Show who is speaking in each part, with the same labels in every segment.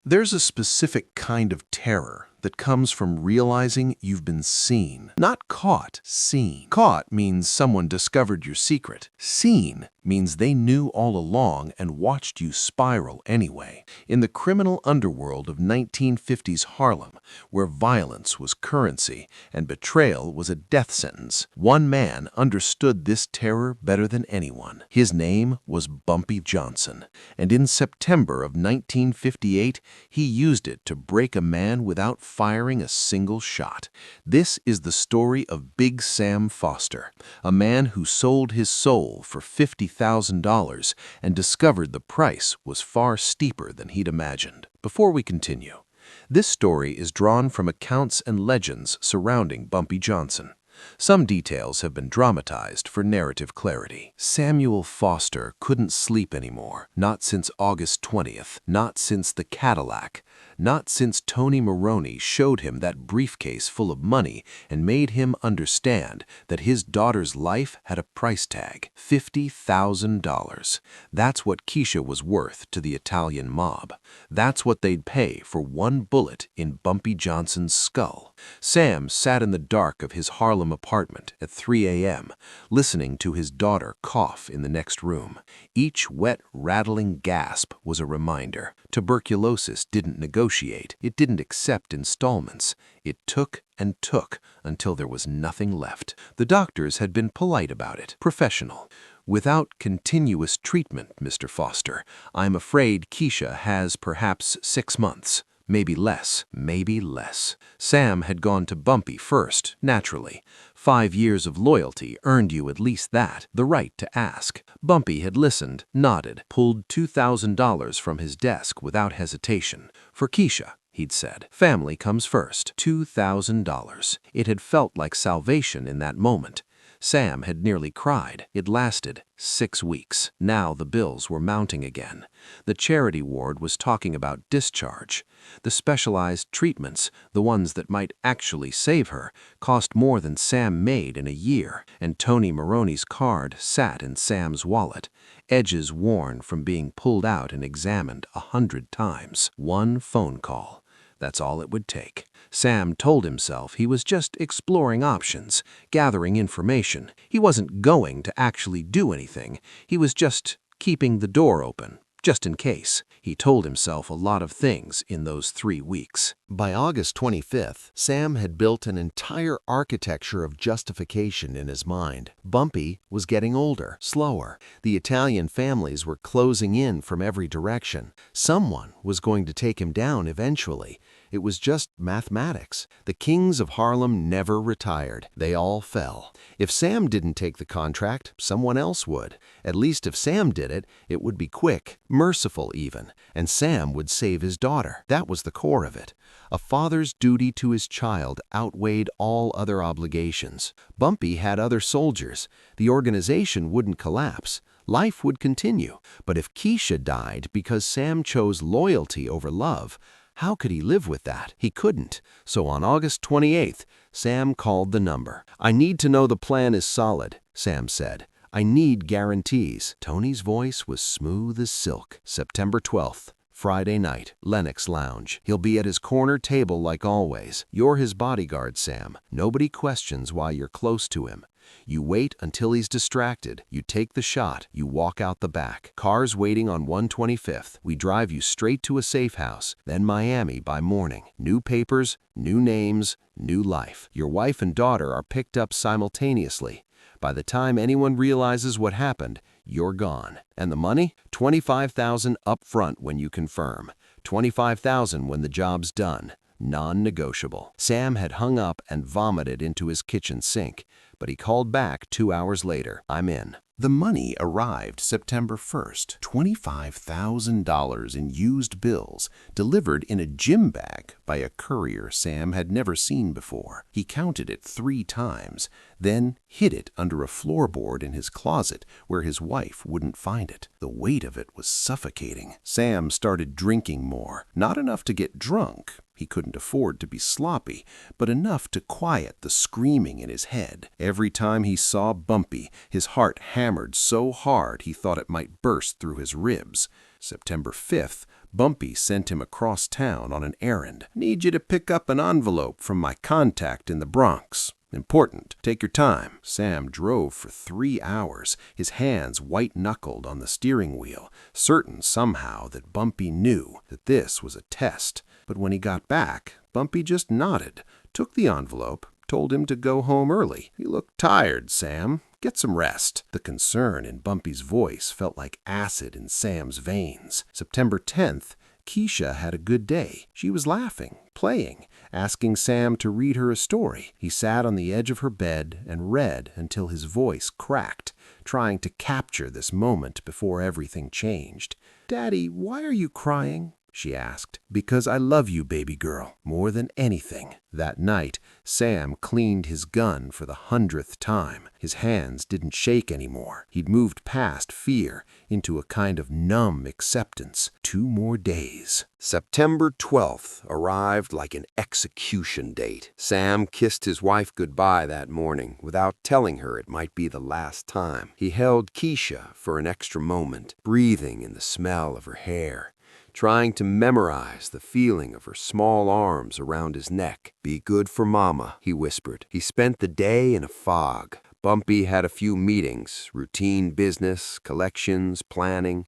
Speaker 1: There's a specific kind of terror that comes from realizing you've been seen. Not caught, seen. Caught means someone discovered your secret. Seen means they knew all along and watched you spiral anyway. In the criminal underworld of 1950s Harlem, where violence was currency and betrayal was a death sentence, one man understood this terror better than anyone. His name was Bumpy Johnson, and in September of 1958, he used it to break a man without firing a single shot. This is the story of Big Sam Foster, a man who sold his soul for $50,000 and discovered the price was far steeper than he'd imagined. Before we continue, this story is drawn from accounts and legends surrounding Bumpy Johnson. Some details have been dramatized for narrative clarity. Samuel Foster couldn't sleep anymore, not since August 20th, not since the Cadillac, not since Tony Maroney showed him that briefcase full of money and made him understand that his daughter's life had a price tag, $50,000. That's what Keisha was worth to the Italian mob. That's what they'd pay for one bullet in Bumpy Johnson's skull. Sam sat in the dark of his Harlem apartment at 3 a.m., listening to his daughter cough in the next room. Each wet, rattling gasp was a reminder. Tuberculosis didn't negotiate. It didn't accept installments. It took and took until there was nothing left. The doctors had been polite about it, professional. Without continuous treatment, Mr. Foster, I'm afraid Keisha has perhaps 6 months. Maybe less, maybe less. Sam had gone to Bumpy first, naturally. 5 years of loyalty earned you at least that, the right to ask. Bumpy had listened, nodded, pulled $2,000 from his desk without hesitation. For Keisha, he'd said, family comes first. $2,000. It had felt like salvation in that moment. Sam had nearly cried. It lasted 6 weeks. Now the bills were mounting again. The charity ward was talking about discharge. The specialized treatments, the ones that might actually save her, cost more than Sam made in a year, and Tony Maroney's card sat in Sam's wallet, edges worn from being pulled out and examined 100 times. One phone call. That's all it would take. Sam told himself he was just exploring options, gathering information. He wasn't going to actually do anything. He was just keeping the door open, just in case. He told himself a lot of things in those 3 weeks. By August 25th, Sam had built an entire architecture of justification in his mind. Bumpy was getting older, slower. The Italian families were closing in from every direction. Someone was going to take him down eventually. It was just mathematics. The kings of Harlem never retired. They all fell. If Sam didn't take the contract, someone else would. At least if Sam did it, it would be quick, merciful even, and Sam would save his daughter. That was the core of it. A father's duty to his child outweighed all other obligations. Bumpy had other soldiers. The organization wouldn't collapse. Life would continue. But if Keisha died because Sam chose loyalty over love, how could he live with that? He couldn't. So on August 28th, Sam called the number. I need to know the plan is solid, Sam said. I need guarantees. Tony's voice was smooth as silk. September 12th. Friday night, Lenox Lounge. He'll be at his corner table like always. You're his bodyguard, Sam. Nobody questions why you're close to him. You wait until he's distracted. You take the shot. You walk out the back. Cars waiting on 125th. We drive you straight to a safe house, then Miami by morning. New papers, new names, new life. Your wife and daughter are picked up simultaneously. By the time anyone realizes what happened, you're gone. And the money? $25,000 up front when you confirm. $25,000 when the job's done. Non-negotiable. Sam had hung up and vomited into his kitchen sink, but he called back 2 hours later. I'm in. The money arrived September 1st. $25,000 in used bills, delivered in a gym bag by a courier Sam had never seen before. He counted it 3 times, then hid it under a floorboard in his closet where his wife wouldn't find it. The weight of it was suffocating. Sam started drinking more, not enough to get drunk. He couldn't afford to be sloppy, but enough to quiet the screaming in his head. Every time he saw Bumpy, his heart hammered so hard he thought it might burst through his ribs. September 5th,
Speaker 2: Bumpy sent him across town on an errand. "Need you to pick up an envelope from my contact in the Bronx. Important. Take your time." Sam drove for 3 hours, his hands white-knuckled on the steering wheel, certain somehow that Bumpy knew that this was a test. But when he got back, Bumpy just nodded, took the envelope, told him to go home early. "You look tired, Sam. Get some rest." The concern in Bumpy's voice felt like acid in Sam's veins. September 10th, Keisha had a good day. She was laughing, playing, asking Sam to read her a story. He sat on the edge of her bed and read until his voice cracked, trying to capture this moment before everything changed. "Daddy, why are you crying?" she asked. "Because I love you, baby girl, more than anything." That night, Sam cleaned his gun for the 100th time. His hands didn't shake anymore. He'd moved past fear into a kind of numb acceptance. 2 more days. September 12th arrived like an execution date. Sam kissed his wife goodbye that morning without telling her it might be the last time. He held Keisha for an extra moment, breathing in the smell of her hair, trying to memorize the feeling of her small arms around his neck. "Be good for Mama," he whispered. He spent the day in a fog. Bumpy had a few meetings, routine business, collections, planning.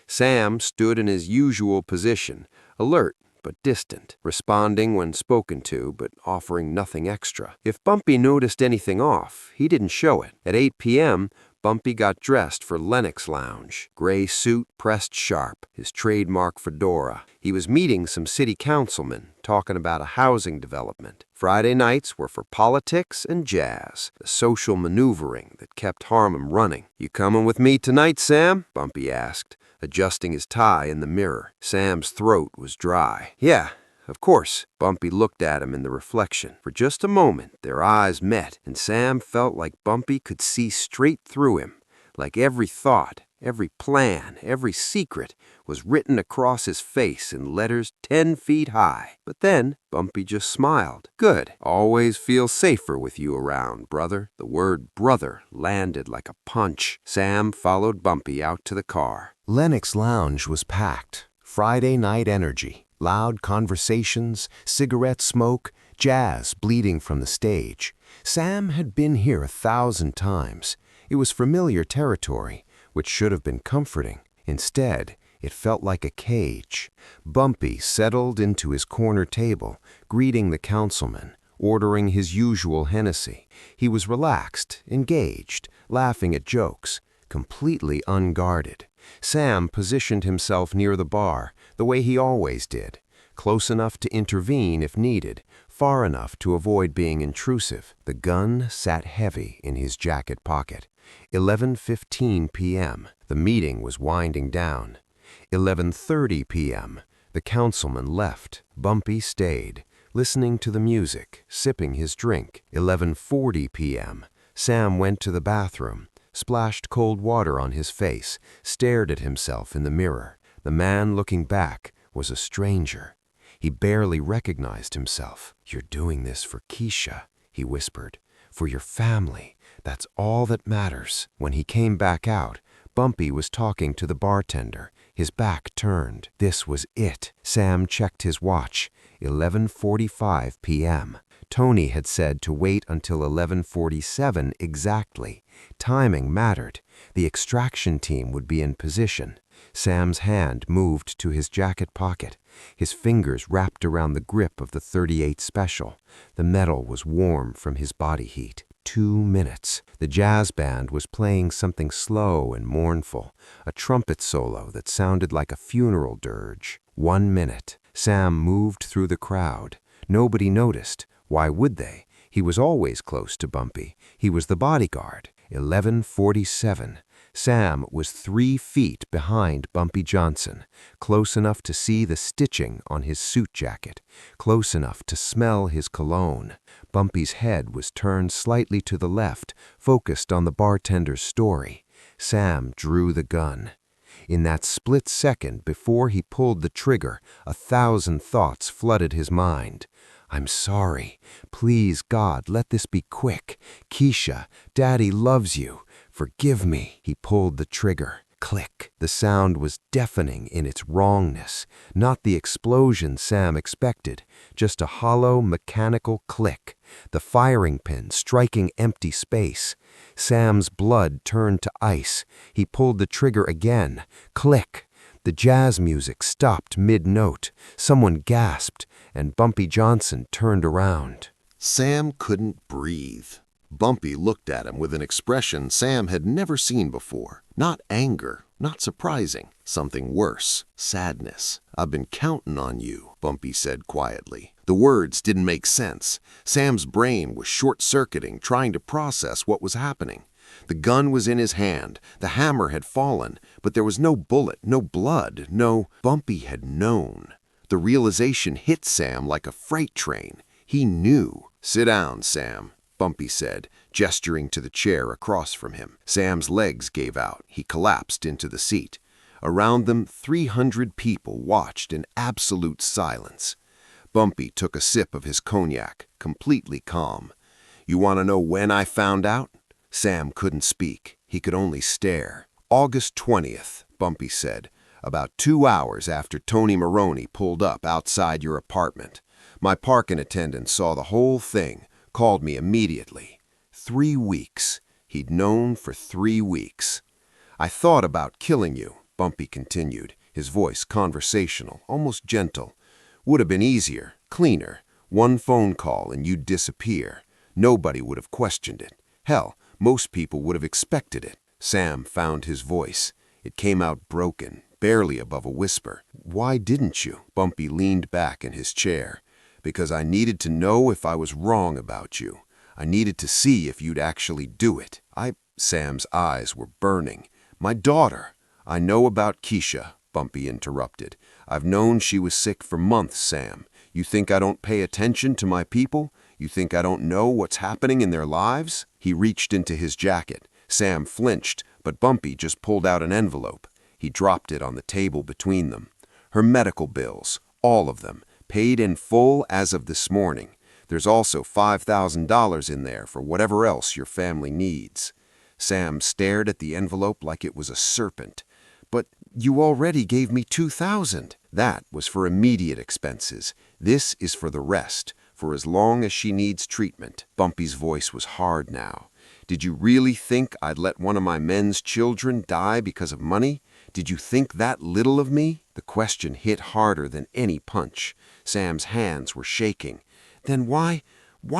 Speaker 2: Sam stood in his usual position, alert but distant, responding when spoken to but offering nothing extra. If Bumpy noticed anything off, he didn't show it. At 8 p.m., Bumpy got dressed for Lennox Lounge. Gray suit pressed sharp, his trademark fedora. He was meeting some city councilmen, talking about a housing development. Friday nights were for politics and jazz, the social maneuvering that kept Harlem running. "You coming with me tonight, Sam?" Bumpy asked, adjusting his tie in the mirror. Sam's throat was dry. "Yeah, of course." Bumpy looked at him in the reflection. For just a moment, their eyes met, and Sam felt like Bumpy could see straight through him, like every thought, every plan, every secret was written across his face in letters 10 feet high. But then Bumpy just smiled. "Good. Always feel safer with you around, brother." The word brother landed like a punch. Sam followed Bumpy out to the car. Lennox Lounge was packed. Friday night energy. Loud conversations, cigarette smoke, jazz bleeding from the stage. Sam had been here 1,000 times. It was familiar territory, which should have been comforting. Instead, it felt like a cage. Bumpy settled into his corner table, greeting the councilman, ordering his usual Hennessy. He was relaxed, engaged, laughing at jokes, completely unguarded. Sam positioned himself near the bar, the way he always did, close enough to intervene if needed, far enough to avoid being intrusive. The gun sat heavy in his jacket pocket. 11:15 p.m. The meeting was winding down. 11:30 p.m. The councilman left. Bumpy stayed, listening to the music, sipping his drink. 11:40 p.m. Sam went to the bathroom, splashed cold water on his face, stared at himself in the mirror. The man looking back was a stranger. He barely recognized himself. "You're doing this for Keisha," he whispered. "For your family. That's all that matters." When he came back out, Bumpy was talking to the bartender, his back turned. This was it. Sam checked his watch. 11:45 p.m. Tony had said to wait until 11:47 exactly. Timing mattered. The extraction team would be in position. Sam's hand moved to his jacket pocket. His fingers wrapped around the grip of the .38 Special. The metal was warm from his body heat. 2 minutes. The jazz band was playing something slow and mournful, a trumpet solo that sounded like a funeral dirge. 1 minute. Sam moved through the crowd. Nobody noticed. Why would they? He was always close to Bumpy. He was the bodyguard. 11:47. Sam was 3 feet behind Bumpy Johnson, close enough to see the stitching on his suit jacket, close enough to smell his cologne. Bumpy's head was turned slightly to the left, focused on the bartender's story. Sam drew the gun. In that split second before he pulled the trigger, 1,000 thoughts flooded his mind. "I'm sorry. Please, God, let this be quick. Keisha, Daddy loves you. Forgive me." He pulled the trigger. click. The sound was deafening in its wrongness, not the explosion Sam expected, just a hollow, mechanical click, the firing pin striking empty space. Sam's blood turned to ice. He pulled the trigger again. Click. The jazz music stopped mid-note. Someone gasped, and Bumpy Johnson turned around.
Speaker 1: Sam couldn't breathe. Bumpy looked at him with an expression Sam had never seen before. Not anger, not surprising, something worse, sadness. "I've been counting on you," Bumpy said quietly. The words didn't make sense. Sam's brain was short-circuiting, trying to process what was happening. The gun was in his hand, the hammer had fallen, but there was no bullet, no blood, no... Bumpy had known. The realization hit Sam like a freight train. He knew. "Sit down, Sam," Bumpy said, gesturing to the chair across from him. Sam's legs gave out. He collapsed into the seat. Around them, 300 people watched in absolute silence. Bumpy took a sip of his cognac, completely calm. "You want to know when I found out?" Sam couldn't speak. He could only stare. "August 20th, Bumpy said, "about 2 hours after Tony Maroney pulled up outside your apartment. My parking attendant saw the whole thing, called me immediately. 3 weeks. He'd known for 3 weeks. "I thought about killing you," Bumpy continued, his voice conversational, almost gentle. "Would have been easier, cleaner. One phone call and you'd disappear. Nobody would have questioned it. Hell, most people would have expected it." Sam found his voice. It came out broken, barely above a whisper. "Why didn't you?" Bumpy leaned back in his chair. "Because I needed to know if I was wrong about you. I needed to see if you'd actually do it. Sam's eyes were burning. "My daughter." "I know about Keisha," Bumpy interrupted. "I've known she was sick for months, Sam. You think I don't pay attention to my people? You think I don't know what's happening in their lives?" He reached into his jacket. Sam flinched, but Bumpy just pulled out an envelope. He dropped it on the table between them. "Her medical bills, all of them, paid in full as of this morning. There's also $5,000 in there for whatever else your family needs." Sam stared at the envelope like it was a serpent. "But you already gave me $2,000. "That was for immediate expenses. This is for the rest, for as long as she needs treatment." Bumpy's voice was hard now. "Did you really think I'd let one of my men's children die because of money? Did you think that little of me?" The question hit harder than any punch. Sam's hands were shaking. "Then why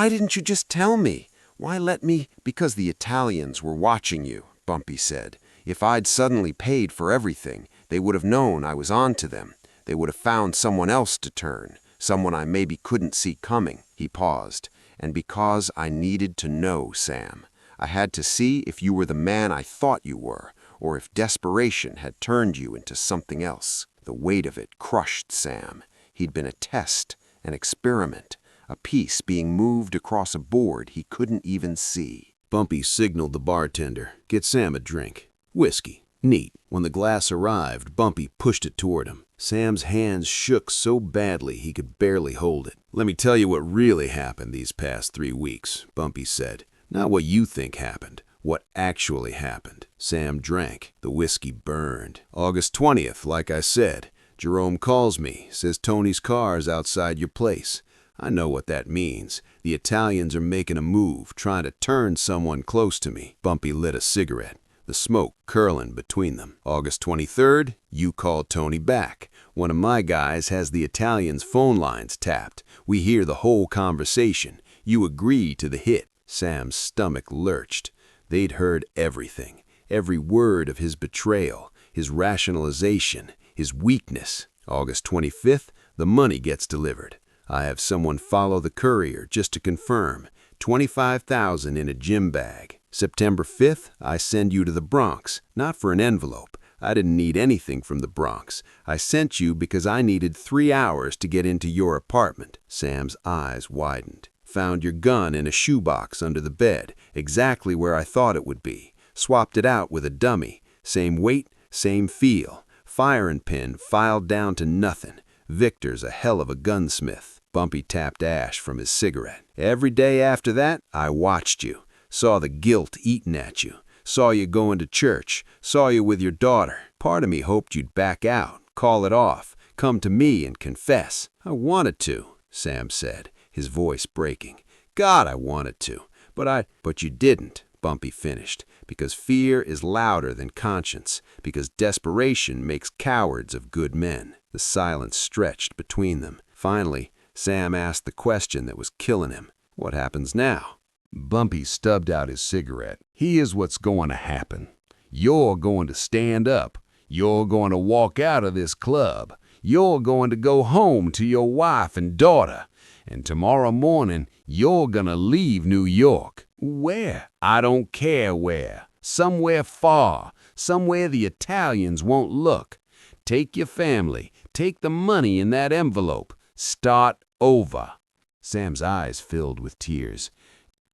Speaker 1: didn't you just tell me? Why let me—" "Because the Italians were watching you," Bumpy said. "If I'd suddenly paid for everything, they would have known I was on to them. They would have found someone else to turn, someone I maybe couldn't see coming." He paused. "And because I needed to know, Sam. I had to see if you were the man I thought you were, or if desperation had turned you into something else." The weight of it crushed Sam. He'd been a test, an experiment, a piece being moved across a board he couldn't even see.
Speaker 2: Bumpy signaled the bartender, "Get Sam a drink." "Whiskey." "Neat." When the glass arrived, Bumpy pushed it toward him. Sam's hands shook so badly he could barely hold it. "Let me tell you what really happened these past 3 weeks," Bumpy said. "Not what you think happened. What actually happened." Sam drank. The whiskey burned. "August 20th, like I said. Jerome calls me, says Tony's car's outside your place. I know what that means. The Italians are making a move, trying to turn someone close to me." Bumpy lit a cigarette, the smoke curling between them. "August 23rd, you called Tony back. One of my guys has the Italians' phone lines tapped. We hear the whole conversation. You agree to the hit." Sam's stomach lurched. They'd heard everything, every word of his betrayal, his rationalization, his weakness. "August 25th, the money gets delivered. I have someone follow the courier just to confirm. 25,000 in a gym bag. September 5th, I send you to the Bronx, not for an envelope. I didn't need anything from the Bronx. I sent you because I needed 3 hours to get into your apartment." Sam's eyes widened. "Found your gun in a shoebox under the bed, exactly where I thought it would be. Swapped it out with a dummy. Same weight, same feel. Firing pin filed down to nothing. Victor's a hell of a gunsmith." Bumpy tapped ash from his cigarette. "Every day after that, I watched you. Saw the guilt eating at you. Saw you going to church. Saw you with your daughter. Part of me hoped you'd back out, call it off, come to me and confess. I wanted to, Sam said, his voice breaking. God, I wanted to. But you didn't, Bumpy finished, because fear is louder than conscience, because desperation makes cowards of good men. The silence stretched between them. Finally, Sam asked the question that was killing him. What happens now?
Speaker 3: Bumpy stubbed out his cigarette. Here's what's going to happen. You're going to stand up. You're going to walk out of this club. You're going to go home to your wife and daughter. And tomorrow morning, you're going to leave New York. Where? I don't care where. Somewhere far. Somewhere the Italians won't look. Take your family. Take the money in that envelope. Start over. Sam's eyes filled with tears.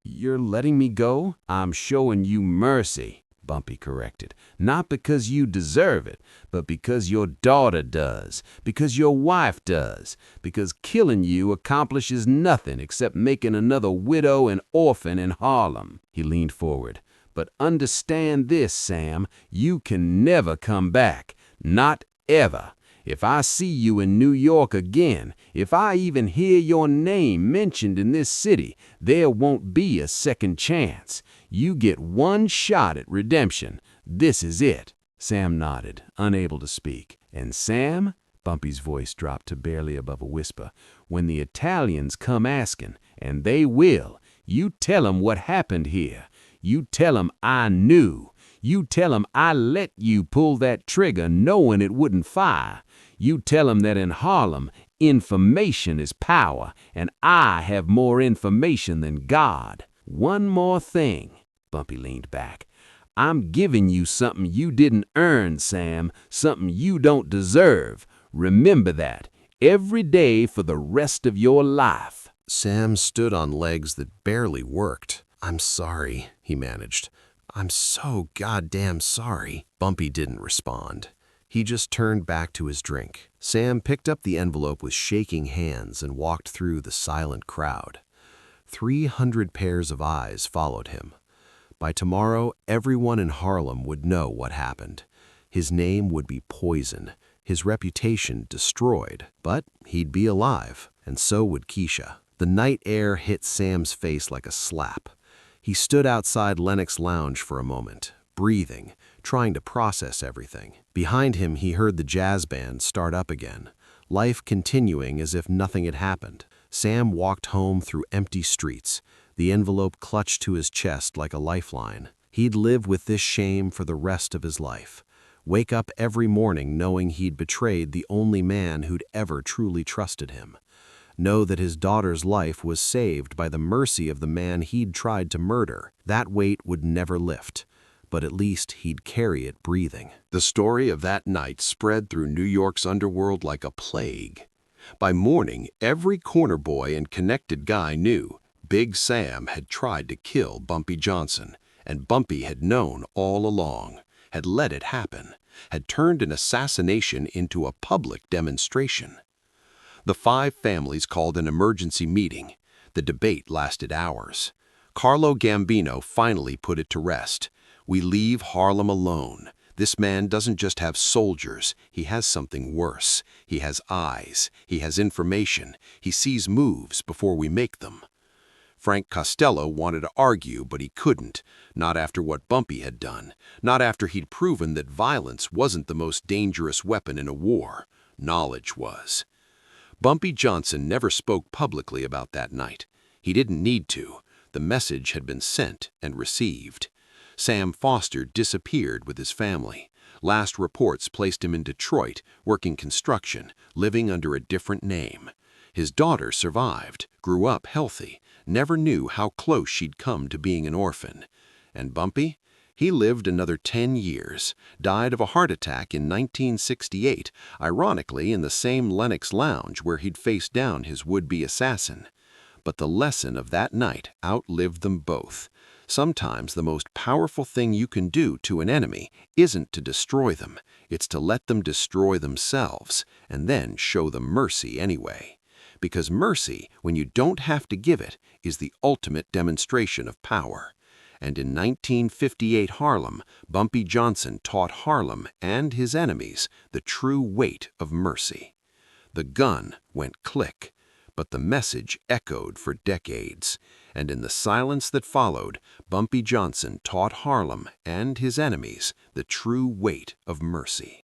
Speaker 3: You're letting me go? I'm showing you mercy, Bumpy corrected. Not because you deserve it, but because your daughter does, because your wife does, because killing you accomplishes nothing except making another widow and orphan in Harlem. He leaned forward. But understand this, Sam, you can never come back. Not ever. If I see you in New York again, if I even hear your name mentioned in this city, there won't be a second chance. You get one shot at redemption. This is it. Sam nodded, unable to speak. And Sam, Bumpy's voice dropped to barely above a whisper, when the Italians come asking, and they will, you tell 'em what happened here. You tell 'em I knew. You tell 'em I let you pull that trigger knowing it wouldn't fire. You tell 'em that in Harlem, information is power, and I have more information than God. One more thing. Bumpy leaned back. I'm giving you something you didn't earn, Sam, something you don't deserve. Remember that, every day for the rest of your life.
Speaker 1: Sam stood on legs that barely worked. I'm sorry, he managed. I'm so goddamn sorry. Bumpy didn't respond. He just turned back to his drink. Sam picked up the envelope with shaking hands and walked through the silent crowd. 300 pairs of eyes followed him. By tomorrow, everyone in Harlem would know what happened. His name would be poison, his reputation destroyed, but he'd be alive, and so would Keisha. The night air hit Sam's face like a slap. He stood outside Lennox Lounge for a moment, breathing, trying to process everything. Behind him, he heard the jazz band start up again, life continuing as if nothing had happened. Sam walked home through empty streets, the envelope clutched to his chest like a lifeline. He'd live with this shame for the rest of his life. Wake up every morning knowing he'd betrayed the only man who'd ever truly trusted him. Know that his daughter's life was saved by the mercy of the man he'd tried to murder. That weight would never lift, but at least he'd carry it breathing. The story of that night spread through New York's underworld like a plague. By morning, every corner boy and connected guy knew Big Sam had tried to kill Bumpy Johnson, and Bumpy had known all along, had let it happen, had turned an assassination into a public demonstration. The 5 families called an emergency meeting. The debate lasted hours. Carlo Gambino finally put it to rest. We leave Harlem alone. This man doesn't just have soldiers, he has something worse. He has eyes, he has information, he sees moves before we make them. Frank Costello wanted to argue, but he couldn't, not after what Bumpy had done, not after he'd proven that violence wasn't the most dangerous weapon in a war. Knowledge was. Bumpy Johnson never spoke publicly about that night. He didn't need to. The message had been sent and received. Sam Foster disappeared with his family. Last reports placed him in Detroit, working construction, living under a different name. His daughter survived, grew up healthy, never knew how close she'd come to being an orphan. And Bumpy? He lived another 10 years, died of a heart attack in 1968, ironically in the same Lennox Lounge where he'd faced down his would-be assassin. But the lesson of that night outlived them both. Sometimes the most powerful thing you can do to an enemy isn't to destroy them, it's to let them destroy themselves, and then show them mercy anyway. Because mercy, when you don't have to give it, is the ultimate demonstration of power.
Speaker 2: And in 1958 Harlem, Bumpy Johnson taught Harlem and his enemies the true weight of mercy. The gun went click, but the message echoed for decades, and in the silence that followed, Bumpy Johnson taught Harlem and his enemies the true weight of mercy.